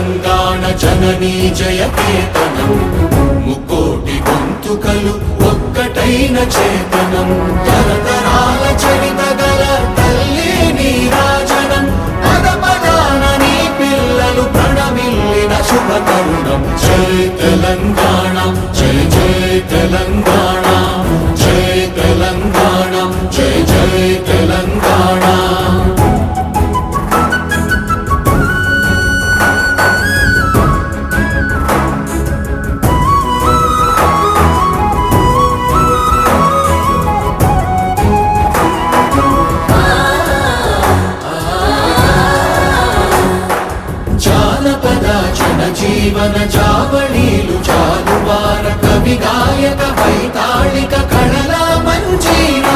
తెలంగాణ జననీ జయకేతనం ముక్కోటి గొంతుకలు ఒక్కటైన చేతనం తరతరాల చరిత గల తల్లి నీరాజనం పద పదాన నీ పిల్లలు ప్రణమిల్లిన శుభ తరుణం జై తెలంగాణ జై జై తెలంగాణ జై తెలంగాణ జై జై తెలంగాణ జీవన చావళీలు చాలువార కవి గాయక వైతాళిక కళల మంజీర